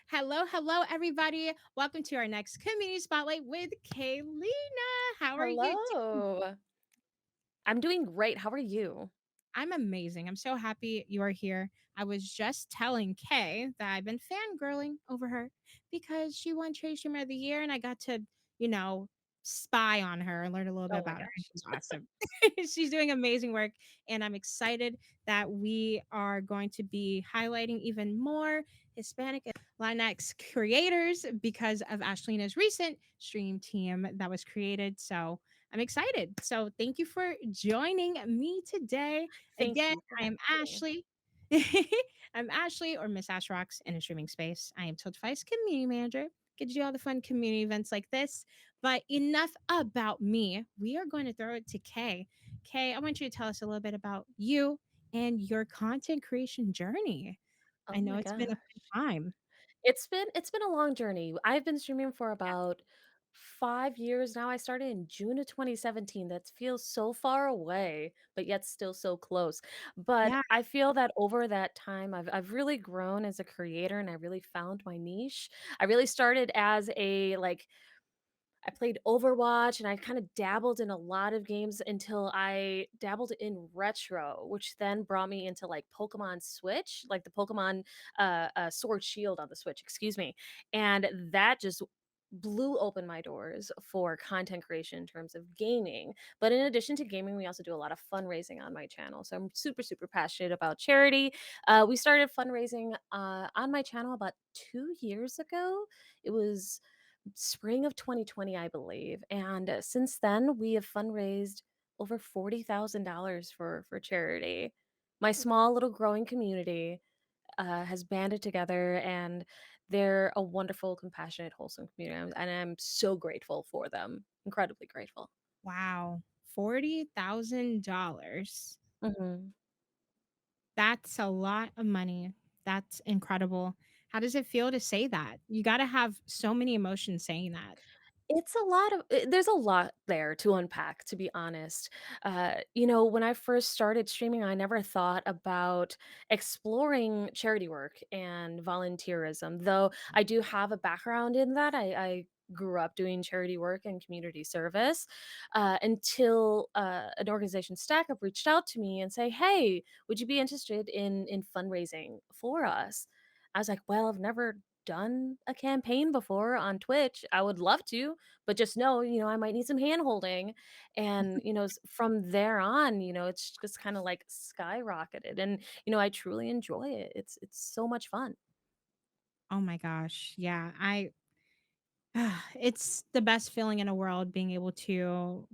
Hello, hello, everybody. Welcome to our next community spotlight with Kaelena. How are you doing? Hello. I'm doing great. How are you? I'm amazing. I'm so happy you are here. I was just telling Kay that I've been fangirling over her because she won Trade Streamer of the Year, and I got to, you know, spy on her and learn a little bit Oh my about her. gosh. She's awesome. She's doing amazing work, and I'm excited that we are going to be highlighting even more Hispanic and Latinx creators because of Ashleena's recent stream team that was created. So I'm excited. So thank you for joining me today. Thank Again, you for I am having me. Ashley. I'm Ashley or Miss Ash Rocks in a streaming space. I am Tiltify's community manager. Get to do all the fun community events like this. But enough about me. We are going to throw it to Kay. Kay, I want you to tell us a little bit about you and your content creation journey. I Oh know my it's been a gosh. fun time. It's been a long journey. I've been streaming for about 5 years now. I started in June of 2017. That feels so far away, but yet still so close. But Yeah. I feel that over that time I've really grown as a creator and I really found my niche. I really started as a I played Overwatch and I kind of dabbled in a lot of games until I dabbled in retro, which then brought me into like Pokemon Switch, like the Pokemon Sword Shield on the Switch, excuse me. And that just blew open my doors for content creation in terms of gaming. But in addition to gaming, we also do a lot of fundraising on my channel. So I'm super, super passionate about charity. We started fundraising on my channel about 2 years ago. It was spring of 2020, I believe. And since then, we have fundraised over $40,000 for charity. My small little growing community has banded together, and they're a wonderful, compassionate, wholesome community, and I'm so grateful for them. Incredibly grateful. Wow. $40,000. Mhm. That's a lot of money. That's incredible. How does it feel to say that? You gotta have so many emotions saying that. It's a lot of there's a lot there to unpack, to be honest. When I first started streaming, I never thought about exploring charity work and volunteerism, though I do have a background in that. I grew up doing charity work and community service until an organization, Stack Up, reached out to me and say, "Hey, would you be interested in fundraising for us?" I was like, "Well, I've never done a campaign before on Twitch. I would love to, but just know, I might need some hand holding." And, from there on, it's just kind of like skyrocketed. And, I truly enjoy it. It's so much fun. Oh my gosh. Yeah. It's the best feeling in the world being able to,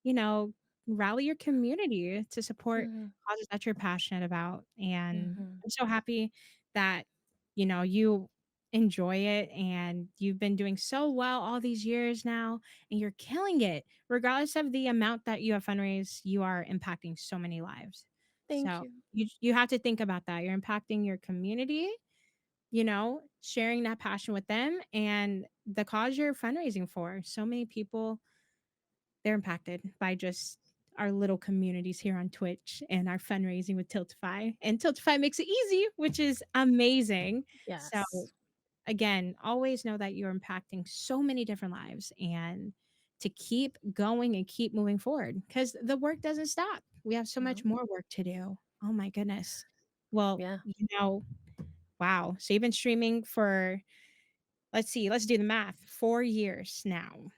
you know, rally your community to support Mhm, causes that you're passionate about. And mhm. I'm so happy that, you enjoy it and you've been doing so well all these years now and you're killing it. Regardless of the amount that you have fundraised, you are impacting so many lives. Thank So you. you have to think about that. You're impacting your community, sharing that passion with them and the cause you're fundraising for. So many people, they're impacted by just our little communities here on Twitch and our fundraising with Tiltify. And Tiltify makes it easy, which is amazing. So, Yes. again, always know that you're impacting so many different lives and to keep going and keep moving forward because the work doesn't stop. We have so much No. more work to do. Oh my goodness. Well, Yeah. wow. So you've been streaming for, let's do the math, 4 years now.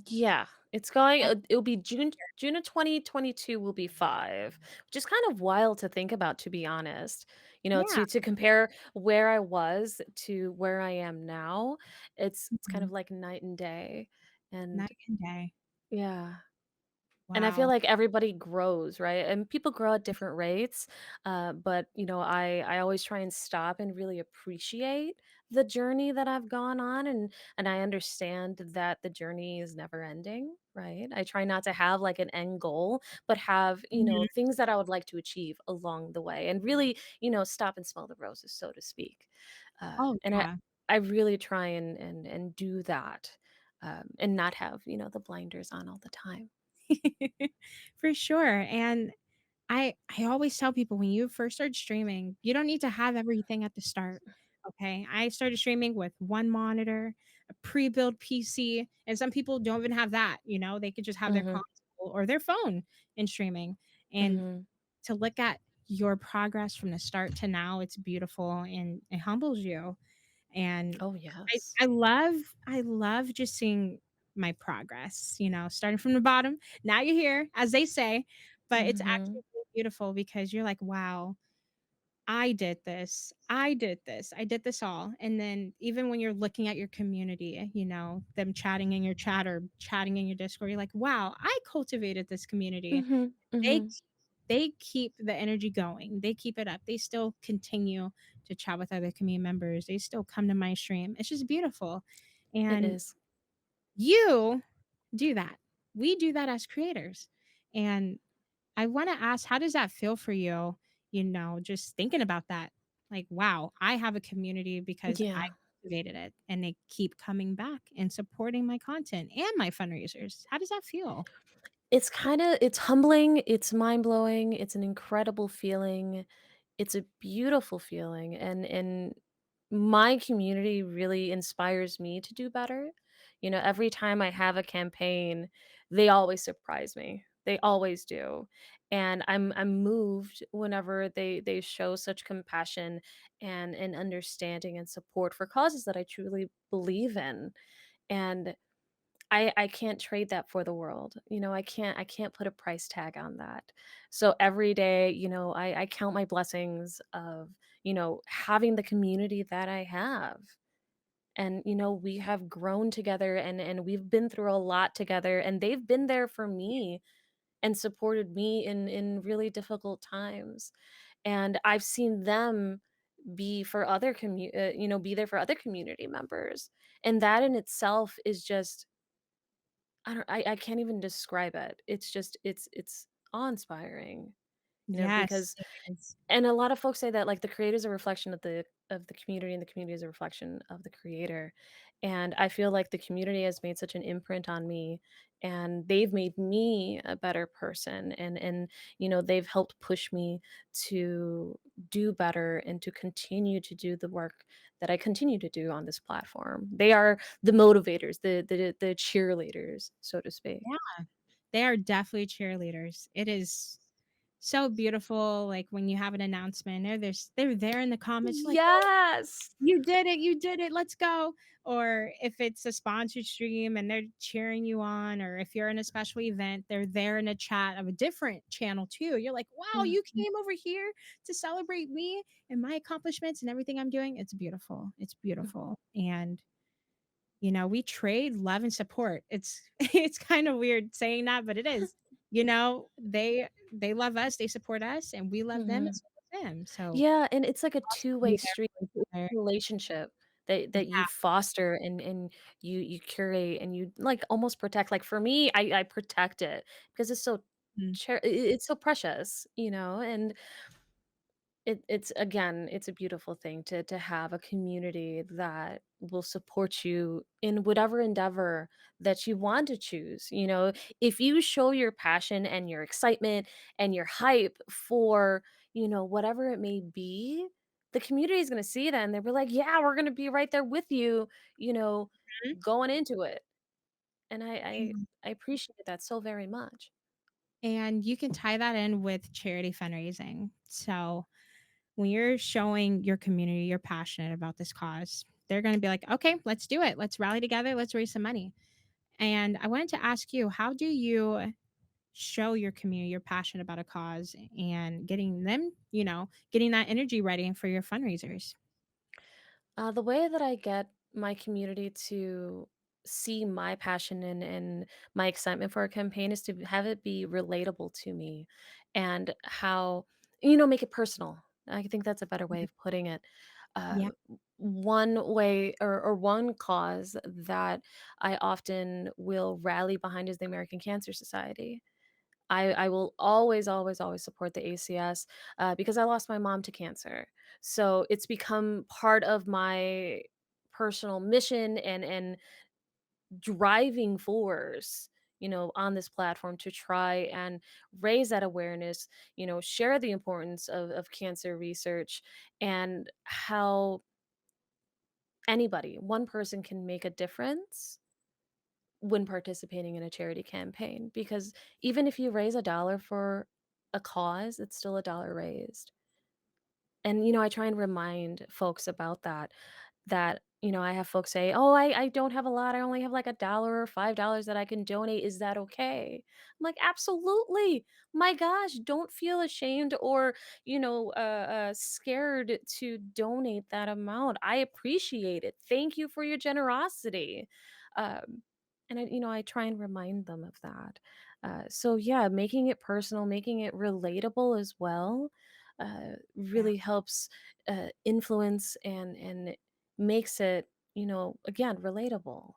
Yeah. It's going That's it'll be June of 2022 will be 5, which is kind of wild to think about, to be honest. yeah. To compare where I was to where I am now, it's kind Mhm. of like night and day. And Night and day. yeah. And I feel Wow. like everybody grows, right? And people grow at different rates. But I always try and stop and really appreciate the journey that I've gone on, and I understand that the journey is never ending, right? I try not to have like an end goal, but have, Mhm. things that I would like to achieve along the way and really, stop and smell the roses, so to speak. Oh, And yeah. I really try and do that. And not have, the blinders on all the time. For sure, and I always tell people when you first start streaming, you don't need to have everything at the start, Okay, I started streaming with one monitor, a pre-built PC, and some people don't even have that, they could just have their Mhm. console or their phone in streaming. And Mhm. to look at your progress from the start to now, it's beautiful and it humbles you. And Oh, I yes. I love I love just seeing my progress, starting from the bottom. Now you're here, as they say, but it's Mhm. actually really beautiful because you're like, wow, I did this. I did this. I did this all. And then even when you're looking at your community, them chatting in your chat or chatting in your Discord, you're like, wow, I cultivated this community. Mhm. They Mhm. they keep the energy going. They keep it up. They still continue to chat with other community members. They still come to my stream. It's just beautiful. It And is. you do that. We do that as creators. And I wanna ask, how does that feel for you, just thinking about that? Like, wow, I have a community because I Yeah. cultivated it, and they keep coming back and supporting my content and my fundraisers. How does that feel? It's humbling, it's mind-blowing, it's an incredible feeling. It's a beautiful feeling, and my community really inspires me to do better. Every time I have a campaign, they always surprise me. They always do. And I'm moved whenever they show such compassion and understanding and support for causes that I truly believe in. And I can't trade that for the world. I can't put a price tag on that. So every day, I count my blessings of, having the community that I have. And we have grown together and we've been through a lot together and they've been there for me and supported me in really difficult times. And I've seen them be there for other community members. And that in itself is just I can't even describe it. It's just it's awe-inspiring, Yes, because it is. and a lot of folks say that, like, the creator is a reflection of the community, and the community is a reflection of the creator, and I feel like the community has made such an imprint on me, and they've made me a better person, and they've helped push me to do better and to continue to do the work that I continue to do on this platform. They are the motivators, the cheerleaders, so to speak. Yeah, they are definitely cheerleaders. It is so beautiful, like, when you have an announcement, they're there in the comments like, "Oh, Yes! you did it, let's go." Or if it's a sponsored stream and they're cheering you on, or if you're in a special event, they're there in a chat of a different channel too. You're like, wow, Mhm. you came over here to celebrate me and my accomplishments and everything I'm doing. It's beautiful. It's beautiful. And we trade love and support. It's it's kind of weird saying that, but it is. They love us, they support us, and we love them and Mhm. support them. So Yeah, and it's like a awesome to two-way be there street for each other. relationship that you Yeah. foster and you curate and you, like, almost protect. Like, for me, I protect it because it's so Mm. it's so precious, and it's again, it's a beautiful thing to have a community that will support you in whatever endeavor that you want to choose. If you show your passion and your excitement and your hype for, whatever it may be, the community is going to see that and they'll be like, "Yeah, we're going to be right there with you," you know, Mhm. going into it. And I I And I appreciate that so very much. and you can tie that in with charity fundraising. So, when you're showing your community you're passionate about this cause, they're gonna be like, "Okay, let's do it. Let's rally together. Let's raise some money." And I wanted to ask you, how do you show your community you're passionate about a cause and getting them, getting that energy ready for your fundraisers? The way that I get my community to see my passion and my excitement for a campaign is to have it be relatable to me and how, make it personal. I think that's a better way Mhm. of putting it. Yeah. One way or one cause that I often will rally behind is the American Cancer Society. I will always, always, always support the ACS because I lost my mom to cancer. So it's become part of my personal mission and driving force, on this platform to try and raise that awareness, share the importance of cancer research and how Anybody, one person can make a difference when participating in a charity campaign, because even if you raise a dollar for a cause, it's still a dollar raised. And, I try and remind folks about that, I have folks say, "Oh, I don't have a lot. I only have like a dollar or $5 that I can donate. Is that okay?" I'm like, "Absolutely. My gosh, don't feel ashamed or, scared to donate that amount. I appreciate it. Thank you for your generosity." Um, and I try and remind them of that. So yeah, making it personal, making it relatable as well, Yeah. really helps influence and makes it, again, relatable.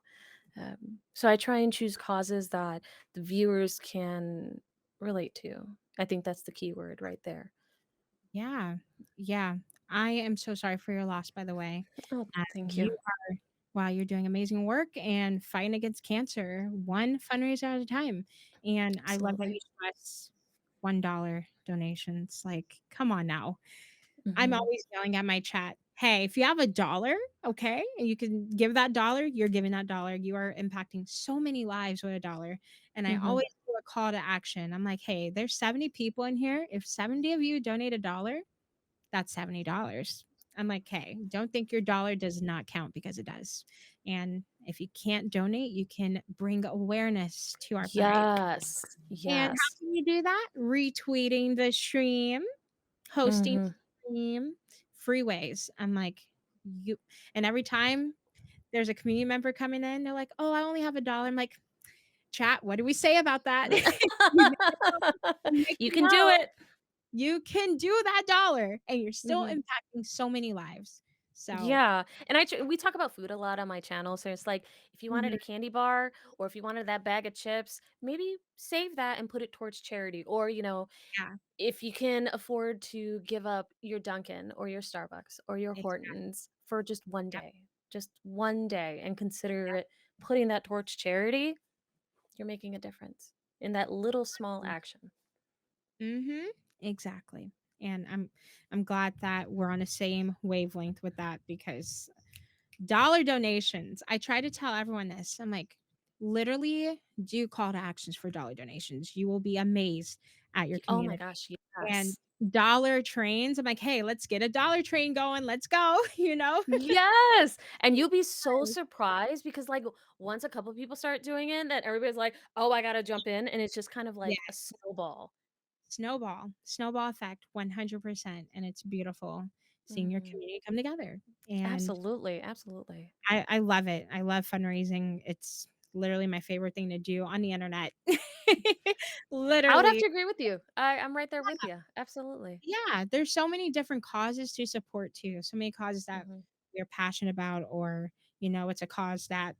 So I try and choose causes that the viewers can relate to. I think that's the key word right there. Yeah. Yeah. I am so sorry for your loss, by the way. Oh, thank you. You are wow, you're doing amazing work and fighting against cancer, one fundraiser at a time. And I love that Absolutely. you stress $1 donations. Like, come on now. I'm Hmm. always yelling at my chat, "Hey, if you have a dollar, okay, and you can give that dollar, you're giving that dollar. You are impacting so many lives with a dollar." And I Hmm. always do a call to action. I'm like, "Hey, there's 70 people in here. If 70 of you donate a dollar, that's $70." I'm like, "Hey, don't think your dollar does not count because it does. And if you can't donate, you can bring awareness to our fundraiser." Yes. And Yes. how can you do that? Retweeting the stream, hosting Hmm. the stream, free ways. I'm like, you and every time there's a community member coming in, they're like, "Oh, I only have a dollar." I'm like, "Chat, what do we say about that?" You make You it can do known it. you can do that dollar, and you're still Mhm. impacting so many lives. So Yeah, and we talk about food a lot on my channel, so it's like, if you wanted mhm, a candy bar or if you wanted that bag of chips, maybe save that and put it towards charity, or, yeah, if you can afford to give up your Dunkin' or your Starbucks or your exactly. Hortons for Yep, just one day, and consider yep, it putting that towards charity, you're making a difference in that little small exactly. action. Mhm, exactly. And I'm glad that we're on the same wavelength with that because dollar donations. I try to tell everyone this. I'm like, literally do call to actions for dollar donations. You will be amazed at your Oh my community. gosh, And yes. dollar trains, I'm like, hey, let's get a dollar train going. Let's go, you know? Yes, and you'll be so surprised because, like, once a couple people start doing it, then everybody's like, "Oh, I gotta jump in," and it's just kind of Yeah. like a snowball. Snowball effect 100%. And it's beautiful seeing your Mhm. community come together. And Absolutely, absolutely. I love it. I love fundraising. It's literally my favorite thing to do on the internet. I would have Literally. to agree with you. I'm right there with you. Absolutely. Yeah, there's so many different causes to support too. So many causes that Mhm, we're passionate about, or, it's a cause that,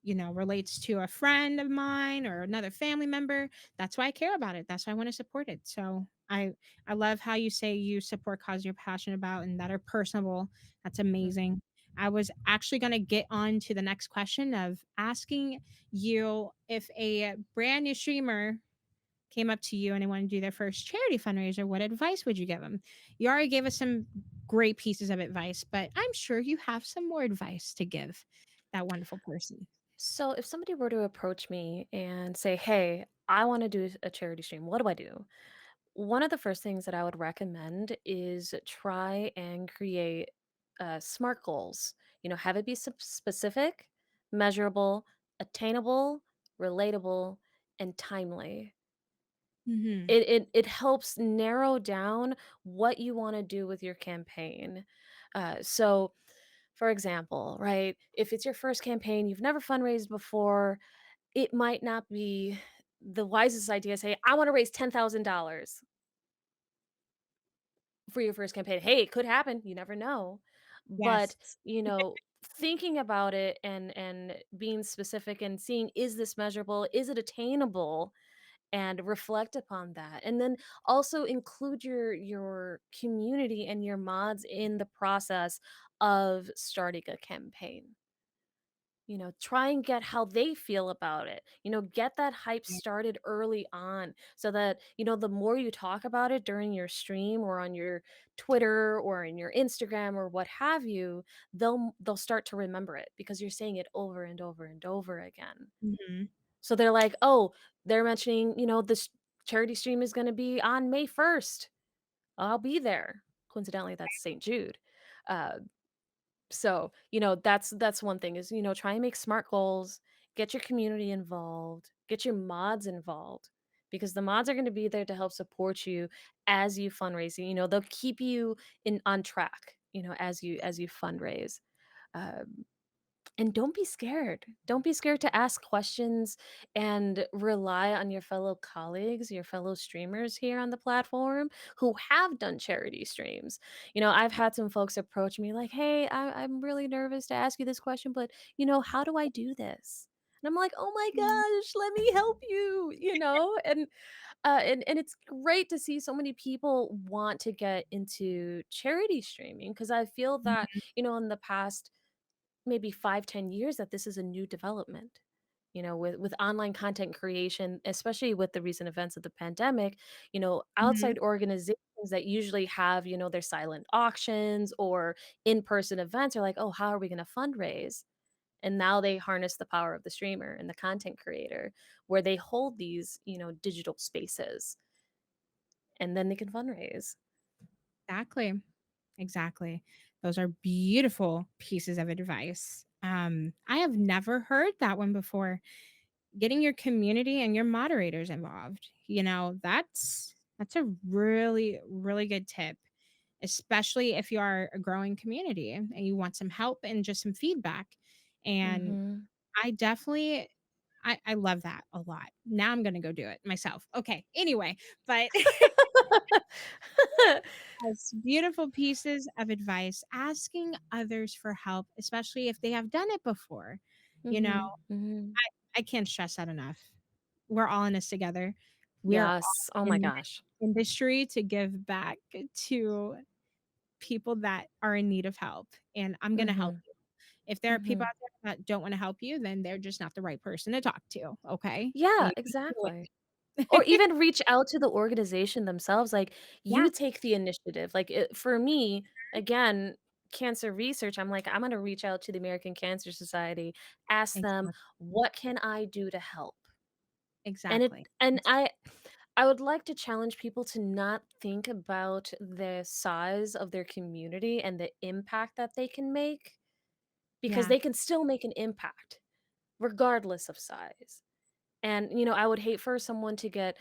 relates to a friend of mine or another family member. That's why I care about it. That's why I want to support it. So I love how you say you support causes you're passionate about and that are personable. That's mhm. amazing. I was actually going to get on to the next question of asking you if a brand new streamer came up to you and they want to do their first charity fundraiser, what advice would you give them? You already gave us some great pieces of advice, but I'm sure you have some more advice to give that wonderful person. So if somebody were to approach me and say, "Hey, I wanna do a charity stream, what do I do?" One of the first things that I would recommend is try and create SMART goals. Have it be specific, measurable, attainable, relatable, and timely. Mhm. It helps narrow down what you want to do with your campaign. So, for example, right, if it's your first campaign, you've never fundraised before, it might not be the wisest idea to say, "I want to raise $10,000 for your first campaign." Hey, it could happen, you never know. But, Yes. thinking about it and being specific and seeing, is this measurable? Is it attainable? And reflect upon that. And then also include your community and your mods in the process of starting a campaign. Try and get how they feel about it. Get that hype Yeah. started early on so that, the more you talk about it during your stream or on your Twitter or in your Instagram or what have you, they'll start to remember it because you're saying it over and over and over again. Mhm. So they're like, "Oh, they're mentioning, this charity stream is going to be on May 1st. I'll be there." Coincidentally, that's St. Jude. Uh, that's one thing is, try and make smart goals, get your community involved, get your mods involved because the mods are going to be there to help support you as you fundraise. They'll keep you in on track, as you fundraise. Um, and don't be scared. Don't be scared to ask questions and rely on your fellow colleagues, your fellow streamers here on the platform who have done charity streams. I've had some folks approach me like, hey, I'm really nervous to ask you this question, but, how do I do this? And I'm like, oh my Mhm. gosh, let me help you. And it's great to see so many people want to get into charity streaming because I feel that, Mhm. in the past maybe 5-10 years that this is a new development. With online content creation, especially with the recent events of the pandemic, Mhm. outside organizations that usually have, their silent auctions or in-person events are like, oh, how are we going to fundraise? And now they harness the power of the streamer and the content creator where they hold these, digital spaces and then they can fundraise. Exactly. Exactly. Those are beautiful pieces of advice. I have never heard that one before. Getting your community and your moderators involved, that's a really, really good tip, especially if you are a growing community and you want some help and just some feedback. And Mhm. I definitely I love that a lot. Now I'm gonna go do it myself. Okay, anyway, but yes, beautiful pieces of advice, asking others for help, especially if they have done it before. You know, Mhm. Mhm. I can't stress that enough. We're all in this together. We're all Yes. Oh my in gosh. this industry to give back to people that are in need of help, and I'm gonna help Mhm. you. If there are people Mhm. out there that don't wanna help you, then they're just not the right person to talk to, okay? Yeah, You keep exactly. doing Or it. even reach out to the organization themselves, like, Yeah, you take the initiative, like, for me, again, cancer research, I'm like, I'm gonna reach out to the American Cancer Society, ask them, exactly, "What can I do to help?" And it exactly. and I would like to challenge people to not think about the size of their community and the impact that they can make, because Yeah. they can still make an impact regardless of size. And, I would hate for someone to get,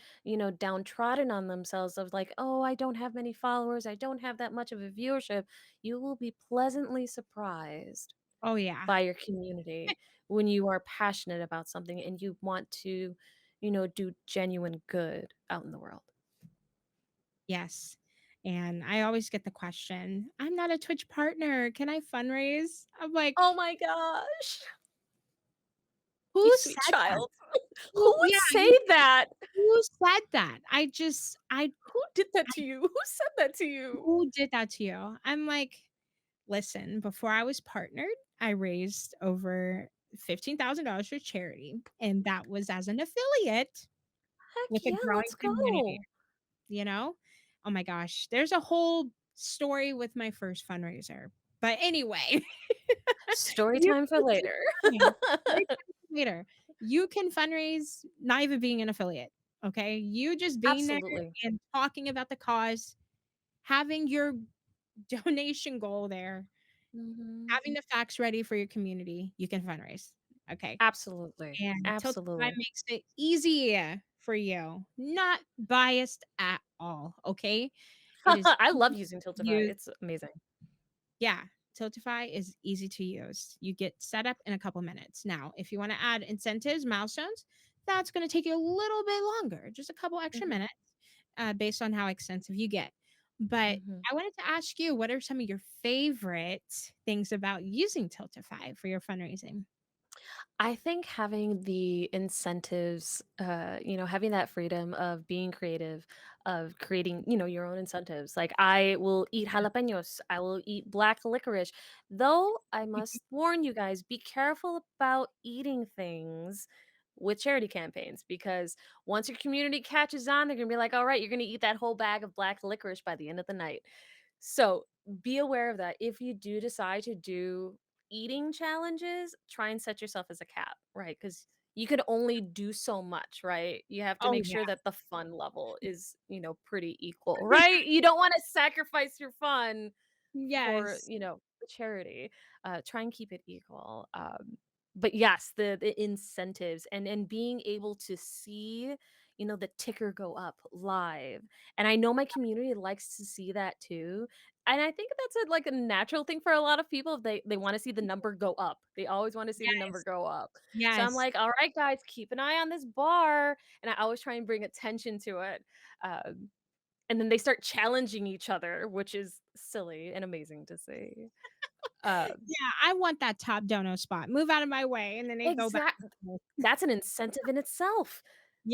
downtrodden on themselves of like, oh, I don't have many followers. I don't have that much of a viewership. You will be pleasantly surprised Oh, yeah. by your community when you are passionate about something and you want to, do genuine good out in the world. Yes. And I always get the question, "I'm not a Twitch partner. Can I fundraise?" I'm like, Oh my gosh. "Who You sweet said that? child. Who Who would yeah, say you that? who said that?" I Who did that to you? Who said that to you? who did that to you? I'm like, "Listen, before I was partnered, I raised over $15,000 for charity, and that was as an affiliate Heck with a yeah, growing let's community." go. You know? Oh my gosh, there's a whole story with my first fundraiser. But anyway, Story you time for can keep later. going. Story time later. You can fundraise not even being an affiliate, okay? You just being there Absolutely. and talking about the cause, having your donation goal there, Mhm. having the facts ready for your community, you can fundraise, okay? Absolutely. And Tiltify Absolutely. makes it easy for you, not biased at all, okay? It is I easy love to using Tiltify. use. It's amazing. Yeah, Tiltify is easy to use. You get set up in a couple minutes. Now, if you wanna add incentives, milestones, that's gonna take you a little bit longer, just a couple extra Mhm. minutes, based on how extensive you get. But Mhm. I wanted to ask you, what are some of your favorite things about using Tiltify for your fundraising? I think having the incentives, having that freedom of being creative, of creating, your own incentives. Like I will eat jalapenos, I will eat black licorice. Though I must warn you guys, be careful about eating things with charity campaigns because once your community catches on, they're gonna be like, all right, you're gonna eat that whole bag of black licorice by the end of the night. So be aware of that. If you do decide to do eating challenges, try and set yourself as a cap, right? Because you can only do so much, right? You have to Oh, make yeah. sure that the fun level is, pretty equal, right? You don't want to sacrifice your fun for, Yes. the charity. Try and keep it equal. But yes, the incentives and being able to see, the ticker go up live. And I know my community likes to see that too. And I think that's like a natural thing for a lot of people. They want to see the number go up. They always want to see the number Yes. go up. So I'm Yes. like, all right, guys, keep an eye on this bar. And I always try and bring attention to it. Um, and then they start challenging each other, which is silly and amazing to see. Um, Yeah, I want that top dono spot. Move out of my way, and then they go back exact and forth. That's an incentive in itself.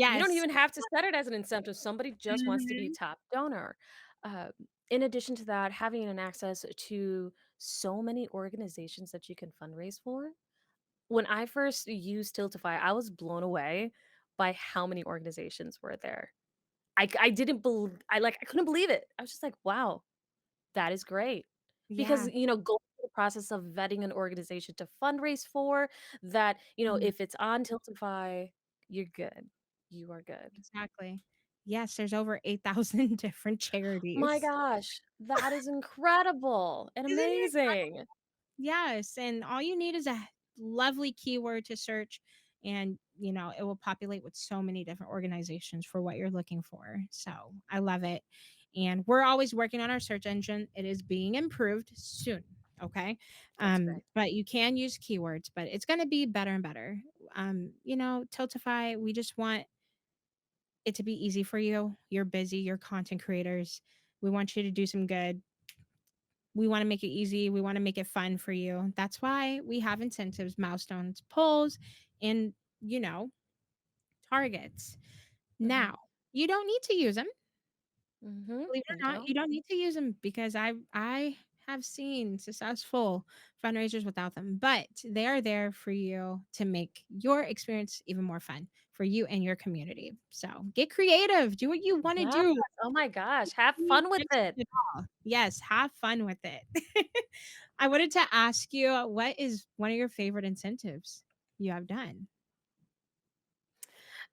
You don't Yes. even have to set it as an incentive. Somebody just wants to be Mhm. top donor. Um, in addition to that, having an access to so many organizations that you can fundraise for. When I first used Tiltify, I was blown away by how many organizations were there. I didn't believe I couldn't believe it. I was just like, wow, that is great. Because, Yeah. going through the process of vetting an organization to fundraise for that, Mm, if it's on Tiltify, you're good. You are good. exactly. Yes, there's over 8,000 different My charities. gosh, that is incredible and Isn't it? amazing. Yes, and all you need is a lovely keyword to search and, it will populate with so many different organizations for what you're looking for. So, I love it. And we're always working on our search engine. It is being improved soon, okay? That's great. But you can use keywords, but it's going to be better and better. Tiltify, we just want it to be easy for you. You're busy, you're content creators. We want you to do some good. We wanna make it easy, we wanna make it fun for you. That's why we have incentives, milestones, polls, and, you know, targets. Mhm. Now, you don't need to use them. Mhm. Believe it You or not, don't? you don't need to use them because I have seen successful fundraisers without them, but they are there for you to make your experience even more fun for you and your community. So, get creative, do what you wanna Yes. do. Oh my gosh, have Need fun with just it. it all. Yes, have fun with it. I wanted to ask you, what is one of your favorite incentives you have done?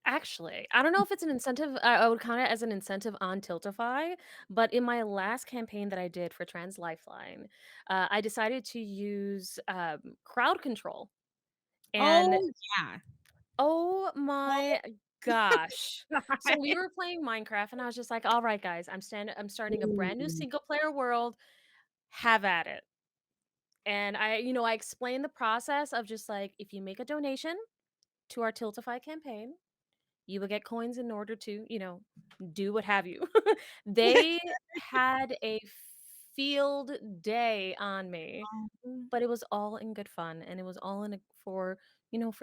Actually, I don't know if it's an incentive. I would count it as an incentive on Tiltify, but in my last campaign that I did for Trans Lifeline, I decided to use crowd control. And Oh, yeah. oh Oh my gosh. god. So we were playing Minecraft and I was just like, all right, guys, I'm starting a brand new Ooh. single player world. Have at it. And I explained the process of just like if you make a donation to our Tiltify campaign, you will get coins in order to, do what have you. They had a field day on me, Oh, but it was all in good fun and it was all in for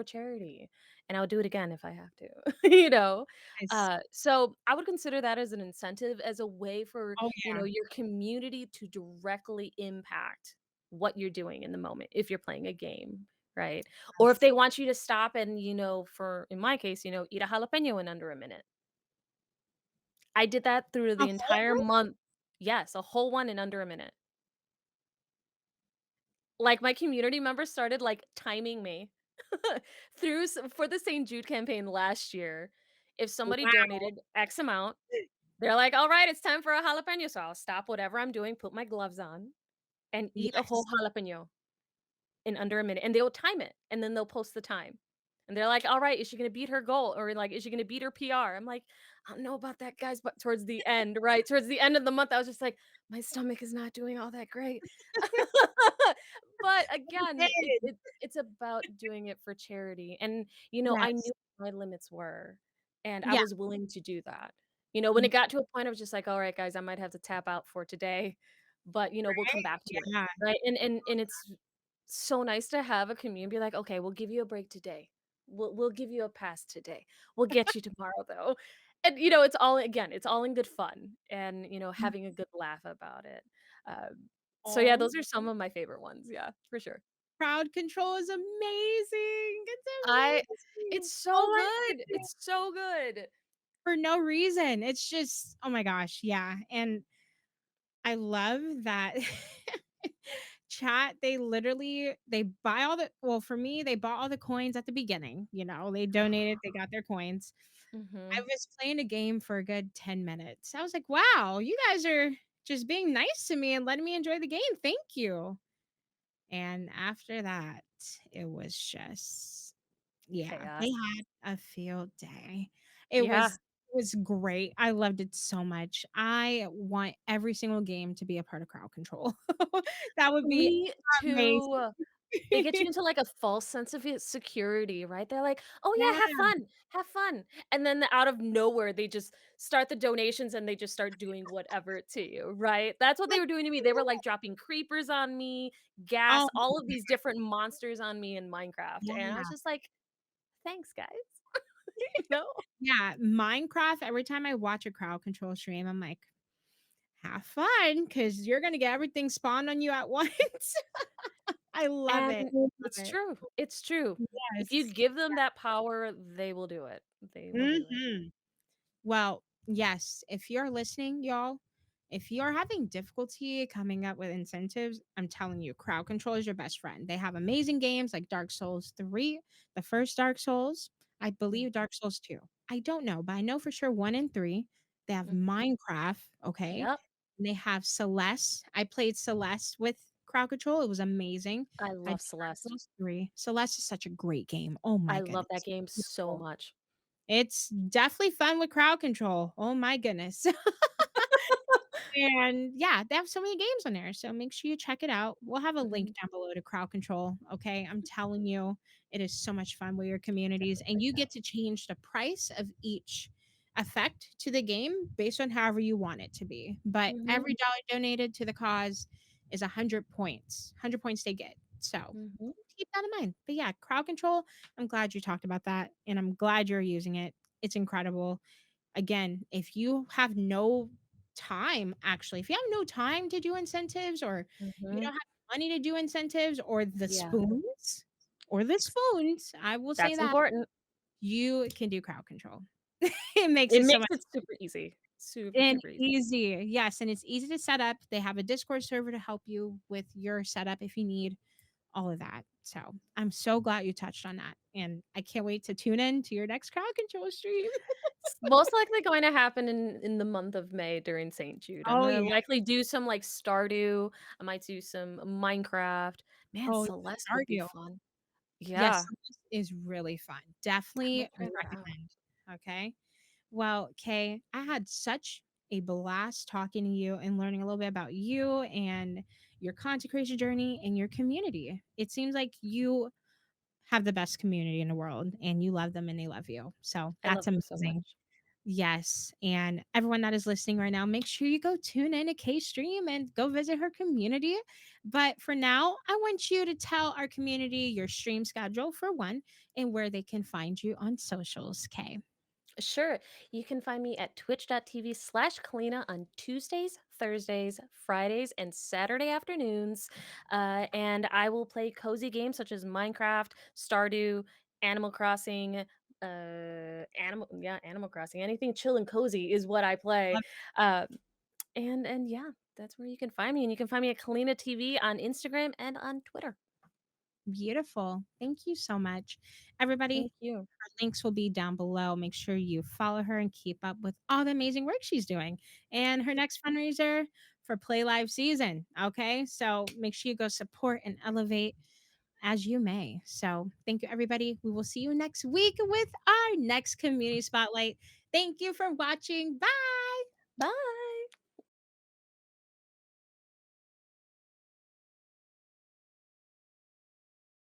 charity. And I would do it again if I have to, you know. yes. So I would consider that as an incentive, as a way for, Oh, yeah. your community to directly impact what you're doing in the moment if you're playing a game, right? Or if Yes. they want you to stop and, for in my case, eat a jalapeno in under a minute. I did that through A the whole entire one? month. Yes, a whole one in under a minute. Like, my community members started, like, timing me for the St. Jude campaign last year. If somebody Wow. donated X amount, they're like, "Alright, it's time for a jalapeno." So I'll stop whatever I'm doing, put my gloves on, and eat a whole Yes. jalapeno in under a minute, and they'll time it, and then they'll post the time. And they're like, "Alright, is she gonna beat her goal?" Or, like, "Is she gonna beat her PR?" I'm like, "I don't know about that, guys," but towards the end, right, towards the end of the month, I was just like, "My stomach is not doing all that great." But again, Did. it's about doing it for charity, and, I knew Yes. what my limits were, and I Yeah. was willing to do that. When Mm, it got to a point, I was just like, "Alright, guys, I might have to tap out for today, but, we'll come right? back to it." Yeah. Right? And it's so nice to have a community be like, "Okay, we'll give you a break today. We'll give you a pass today. We'll get you tomorrow though." And, it's all again, it's all in good fun and, having a good laugh about it. So yeah, Oh, those are some of my favorite ones, yeah, for sure. crowd control is amazing. It's I amazing. It's so Oh my good. goodness. It's so good. For no reason. It's just, oh my gosh, yeah. And I love that chat, they literally they buy all the well, for me, they bought all the coins at the beginning, they donated, they got their coins. I Mhm. was playing a game for a good 10 minutes. I was like, "Wow, you guys are just being nice to me and letting me enjoy the game. Thank you." And after that, it was just yeah, they Chaos. had a field day. It Yeah. was it was great. I loved it so much. I want every single game to be a part of crowd control. That would be Me amazing. too. They get you into, like, a false sense of security, right? They're like, "Oh, yeah, Yeah. have fun," and then out of nowhere, they just start the donations, and they just start doing whatever to you, right? That's what they were doing to me. They were, like, dropping creepers on me, gas, Oh, all of these different monsters on me in Minecraft, and I was yeah. just like, "Thanks, guys." You know? Yeah, Minecraft, every time I watch a crowd control stream, I'm like, "Have fun, because 'cause you're gonna get everything spawned on you at once." I love it. And Love it's it. true, it's true. If you Yes. give them that power, they will do it. They will do it. Mhm. Well, yes, if you're listening, y'all, if you're having difficulty coming up with incentives, I'm telling you, crowd control is your best friend. They have amazing games like Dark Souls 3, the first Dark Souls, I Mm, believe Dark Souls 2. I don't know, but I know for sure 1 and 3. They have mhm. Minecraft, okay? Yep. And they have Celeste. I played Celeste with crowd control. It was amazing. I I love did Dark Celeste. Souls 3. Celeste is such a great game. Oh my I love that goodness. game so Beautiful. much. It's definitely fun with crowd control. Oh my goodness. And yeah, they have so many games on there, so make sure you check it out. We'll have a link Mhm. down below to crowd control, okay? I'm telling you, it is so much fun with your communities, Definitely and check you it out. get to change the price of each effect to the game based on however you want it to be. But Mhm, every dollar donated to the cause is 100 points. 100 points they get. So mhm, keep that in mind. But yeah, crowd control, I'm glad you talked about that, and I'm glad you're using it. It's incredible. Again, if you have no time, actually, if you have no time to do incentives or you mhm. don't have money to do incentives Yeah, or the spoons, I will say that's that important. you can do crowd control. It makes It it so makes much it super easy. Super, and super easy. easy. Yes, and it's easy to set up. They have a Discord server to help you with your setup if you need all of that. So, I'm so glad you touched on that, and I can't wait to tune in to your next crowd control stream. It's most likely going to happen in the month of May during St. Jude. I'm Oh, gonna yeah. likely do some, like, Stardew. I might do some Minecraft. Man, Oh, Celeste would be Stardew. fun. Yes, Yeah. this is really fun. I'm gonna Definitely try that out. recommend. Okay. Well, Kay, I had such a blast talking to you and learning a little bit about you and your content creation journey and your community. It seems like you have the best community in the world and you love them and they love you. So I that's love them so amazing. much. Yes, and everyone that is listening right now, make sure you go tune in to Kay Stream and go visit her community. But for now, I want you to tell our community your stream schedule for one and where they can find you on socials, Kay. Sure. You can find me at twitch.tv/Kaelena on Tuesdays, Thursdays, Fridays, and Saturday afternoons. And I will play cozy games such as Minecraft, Stardew, Animal Crossing, Animal Crossing. Anything chill and cozy is what I play. Love Um, and yeah, that's where you can find me. And you can find me at Kaelena TV on Instagram and on Twitter. Beautiful. Thank you so much. Everybody, Thank you. her links will be down below. Make sure you follow her and keep up with all the amazing work she's doing. And her next fundraiser for Play Live season. Okay. So make sure you go support and elevate as you may. So thank you, everybody. We will see you next week with our next community spotlight. Thank you for watching. Bye. Bye.